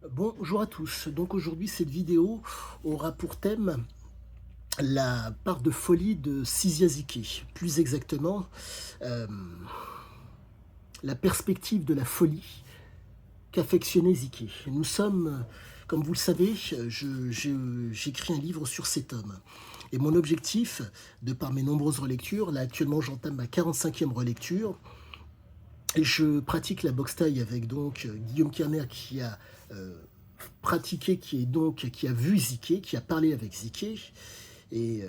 Bonjour à tous. Donc aujourd'hui, cette vidéo aura pour thème la part de folie de Sizia Ziqué. Plus exactement, la perspective de la folie qu'affectionnait Ziqué. Nous sommes, comme vous le savez, j'écris un livre sur cet homme. Et mon objectif, de par mes nombreuses relectures, là actuellement j'entame ma 45e relecture, et je pratique la boxe thaï avec donc Guillaume Kerner qui a pratiqué, qui a vu Ziqué, qui a parlé avec Ziqué. Et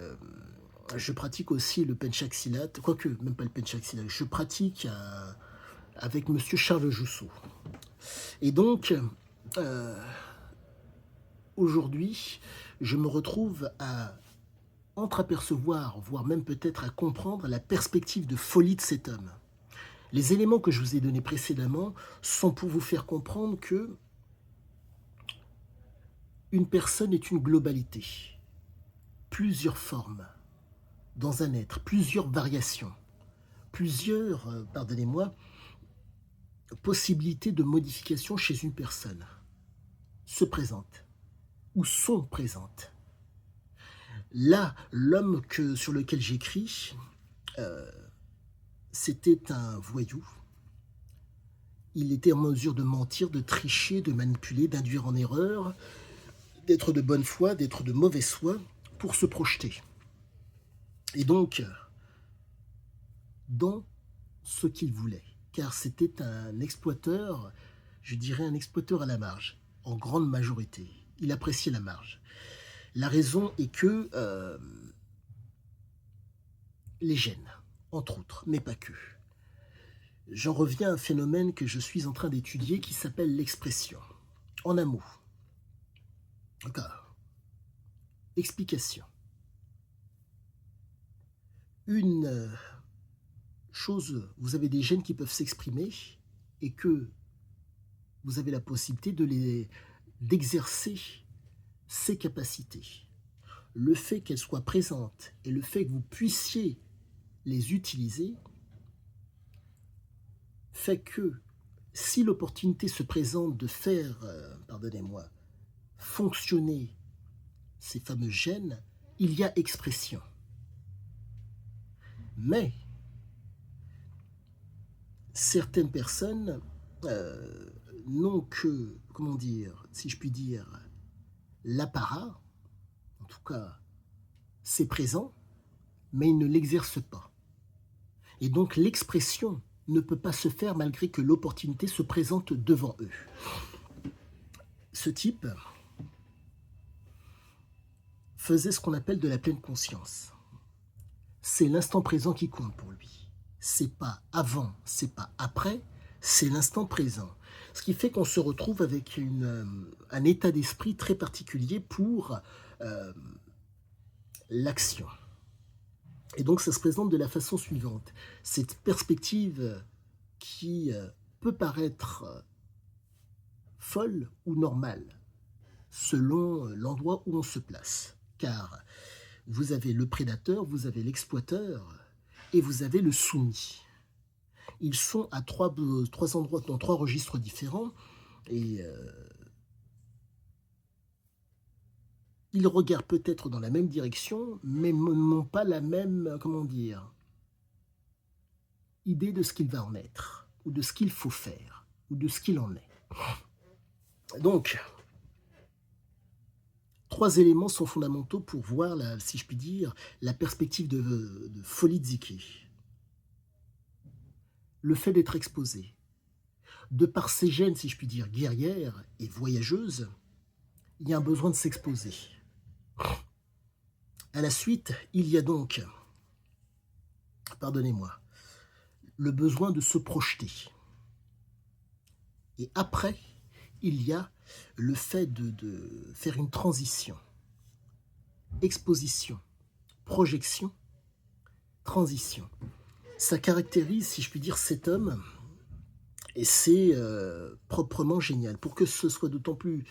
je pratique aussi le penchak silat, quoique même pas le penchak silat, je pratique avec monsieur Charles Jousseau. Et donc, euh, aujourd'hui, je me retrouve à entreapercevoir, voire même peut-être à comprendre la perspective de folie de cet homme. Les éléments que je vous ai donnés précédemment sont pour vous faire comprendre que une personne est une globalité, plusieurs formes dans un être, plusieurs variations, plusieurs, pardonnez-moi, possibilités de modification chez une personne se présentent ou sont présentes. Là, l'homme sur lequel j'écris, c'était un voyou. Il était en mesure de mentir, de tricher, de manipuler, d'induire en erreur, d'être de bonne foi, d'être de mauvaise foi, pour se projeter. Et donc, dans ce qu'il voulait, car c'était un exploiteur, je dirais un exploiteur à la marge, en grande majorité. Il appréciait la marge. La raison est que les gènes, entre autres, mais pas que. J'en reviens à un phénomène que je suis en train d'étudier qui s'appelle l'expression. En un mot. D'accord. Explication. Une chose, vous avez des gènes qui peuvent s'exprimer et que vous avez la possibilité d'exercer ces capacités. Le fait qu'elles soient présentes et le fait que vous puissiez les utiliser fait que si l'opportunité se présente de faire, pardonnez-moi, fonctionner ces fameux gènes, il y a expression. Mais certaines personnes n'ont que, comment dire, si je puis dire, l'apparat, en tout cas, c'est présent, mais ils ne l'exercent pas. Et donc l'expression ne peut pas se faire malgré que l'opportunité se présente devant eux. Ce type faisait ce qu'on appelle de la pleine conscience. C'est l'instant présent qui compte pour lui. C'est pas avant, c'est pas après, c'est l'instant présent. Ce qui fait qu'on se retrouve avec un état d'esprit très particulier pour euh, l'action. Et donc ça se présente de la façon suivante. Cette perspective qui peut paraître folle ou normale, selon l'endroit où on se place. Car vous avez le prédateur, vous avez l'exploiteur et vous avez le soumis. Ils sont à trois endroits, dans trois registres différents, et ils regardent peut-être dans la même direction, mais n'ont pas la même, comment dire, idée de ce qu'il va en être, ou de ce qu'il faut faire, ou de ce qu'il en est. Donc, trois éléments sont fondamentaux pour voir, si je puis dire, la perspective de folie de Ziké. Le fait d'être exposé. De par ses gènes, si je puis dire, guerrières et voyageuses, il y a un besoin de s'exposer. À la suite, il y a donc, pardonnez-moi, le besoin de se projeter. Et après, il y a le fait de faire une transition. Exposition, projection, transition. Ça caractérise, si je puis dire, cet homme, et c'est proprement génial. Pour que ce soit d'autant plus,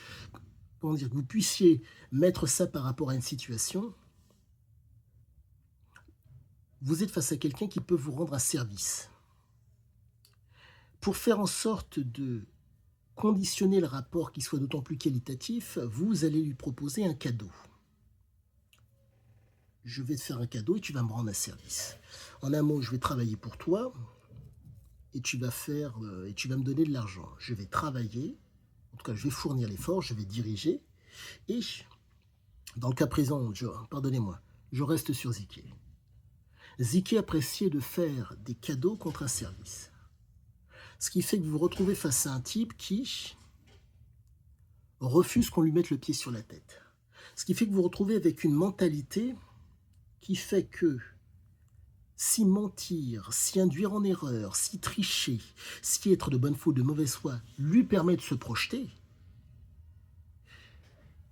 comment dire, que vous puissiez mettre ça par rapport à une situation, vous êtes face à quelqu'un qui peut vous rendre un service. Pour faire en sorte de conditionner le rapport qui soit d'autant plus qualitatif, vous allez lui proposer un cadeau. Je vais te faire un cadeau et tu vas me rendre un service. En un mot, je vais travailler pour toi et tu vas me donner de l'argent. Je vais travailler, en tout cas, je vais fournir l'effort, je vais diriger et dans le cas présent, pardonnez-moi, je reste sur Ziké. Ziké appréciait de faire des cadeaux contre un service. Ce qui fait que vous vous retrouvez face à un type qui refuse qu'on lui mette le pied sur la tête. Ce qui fait que vous vous retrouvez avec une mentalité qui fait que si mentir, si induire en erreur, si tricher, si être de bonne foi ou de mauvaise foi lui permet de se projeter,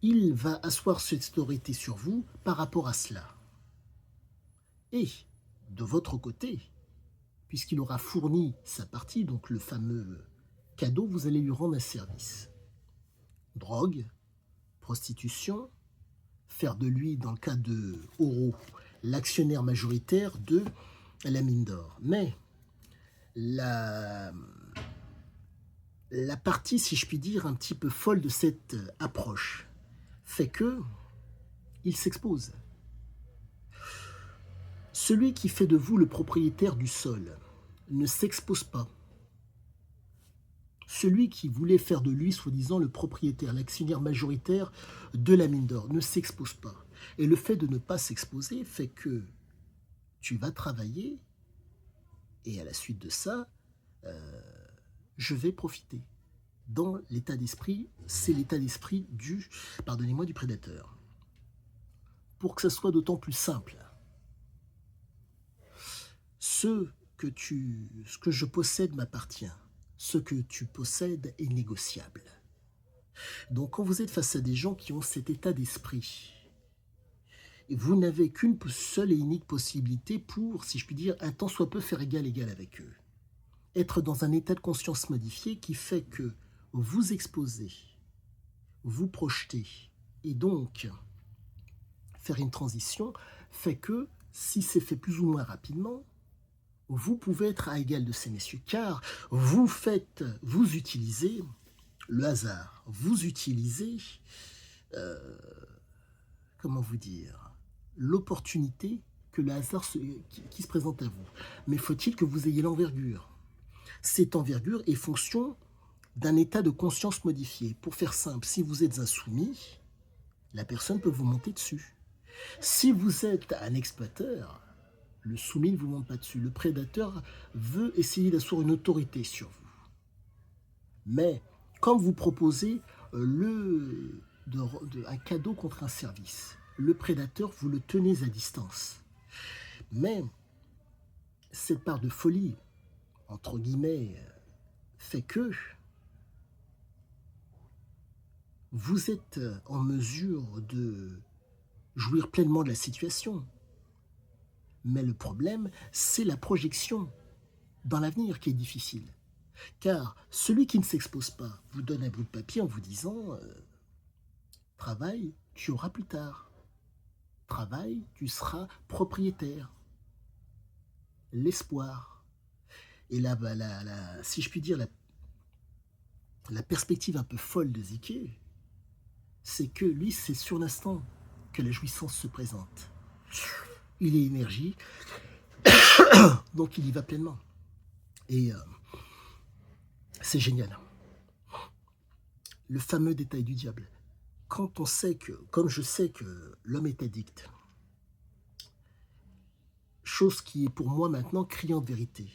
il va asseoir cette autorité sur vous par rapport à cela. Et, de votre côté, puisqu'il aura fourni sa partie, donc le fameux cadeau, vous allez lui rendre un service. Drogue, prostitution, faire de lui, dans le cas de Oro, l'actionnaire majoritaire de la mine d'or. Mais la partie, si je puis dire, un petit peu folle de cette approche fait que il s'expose. Celui qui fait de vous le propriétaire du sol ne s'expose pas. Celui qui voulait faire de lui, soi-disant, le propriétaire, l'actionnaire majoritaire de la mine d'or, ne s'expose pas. Et le fait de ne pas s'exposer fait que tu vas travailler et à la suite de ça, je vais profiter. Dans l'état d'esprit, c'est l'état d'esprit du prédateur. Pour que ça soit d'autant plus simple, ce que je possède m'appartient. Ce que tu possèdes est négociable. Donc quand vous êtes face à des gens qui ont cet état d'esprit, vous n'avez qu'une seule et unique possibilité pour, si je puis dire, un tant soit peu faire égal avec eux. Être dans un état de conscience modifié qui fait que vous exposez, vous projetez, et donc faire une transition fait que, si c'est fait plus ou moins rapidement, vous pouvez être à égal de ces messieurs, car vous utilisez le hasard, vous utilisez, comment vous dire, l'opportunité que le hasard qui se présente à vous. Mais faut-il que vous ayez l'envergure. Cette envergure est fonction d'un état de conscience modifié. Pour faire simple, si vous êtes insoumis, la personne peut vous monter dessus. Si vous êtes un exploiteur, le soumis ne vous monte pas dessus. Le prédateur veut essayer d'asseoir une autorité sur vous. Mais quand vous proposez un cadeau contre un service, le prédateur, vous le tenez à distance. Mais cette part de folie, entre guillemets, fait que vous êtes en mesure de jouir pleinement de la situation. Mais le problème, c'est la projection dans l'avenir qui est difficile. Car celui qui ne s'expose pas vous donne un bout de papier en vous disant « Travail, tu auras plus tard. Travail, tu seras propriétaire. » L'espoir. Et là, si je puis dire, la perspective un peu folle de Ziké, c'est que lui, c'est sur l'instant que la jouissance se présente. Il est énergie, donc il y va pleinement. Et c'est génial. Le fameux détail du diable. Quand on sait que, comme je sais que l'homme est addict, chose qui est pour moi maintenant criante vérité,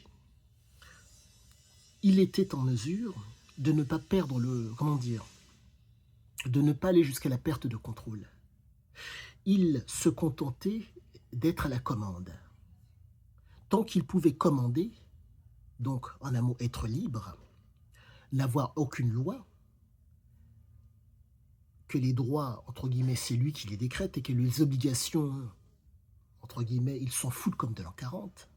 il était en mesure de ne pas perdre de ne pas aller jusqu'à la perte de contrôle. Il se contentait d'être à la commande. Tant qu'il pouvait commander, donc en un mot être libre, n'avoir aucune loi, que les droits, entre guillemets, c'est lui qui les décrète et que les obligations, entre guillemets, il s'en fout comme de l'an 40,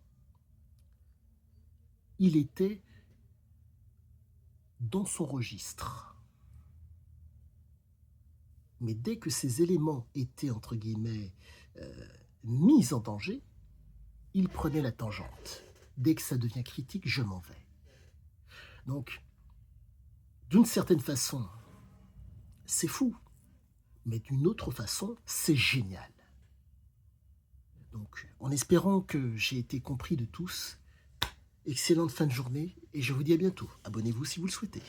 il était dans son registre. Mais dès que ces éléments étaient, entre guillemets, mis en danger, il prenait la tangente. Dès que ça devient critique, je m'en vais. Donc, D'une certaine façon, c'est fou, mais d'une autre façon, c'est génial. Donc, en espérant que j'ai été compris de tous, excellente fin de journée et je vous dis à bientôt. Abonnez-vous si vous le souhaitez.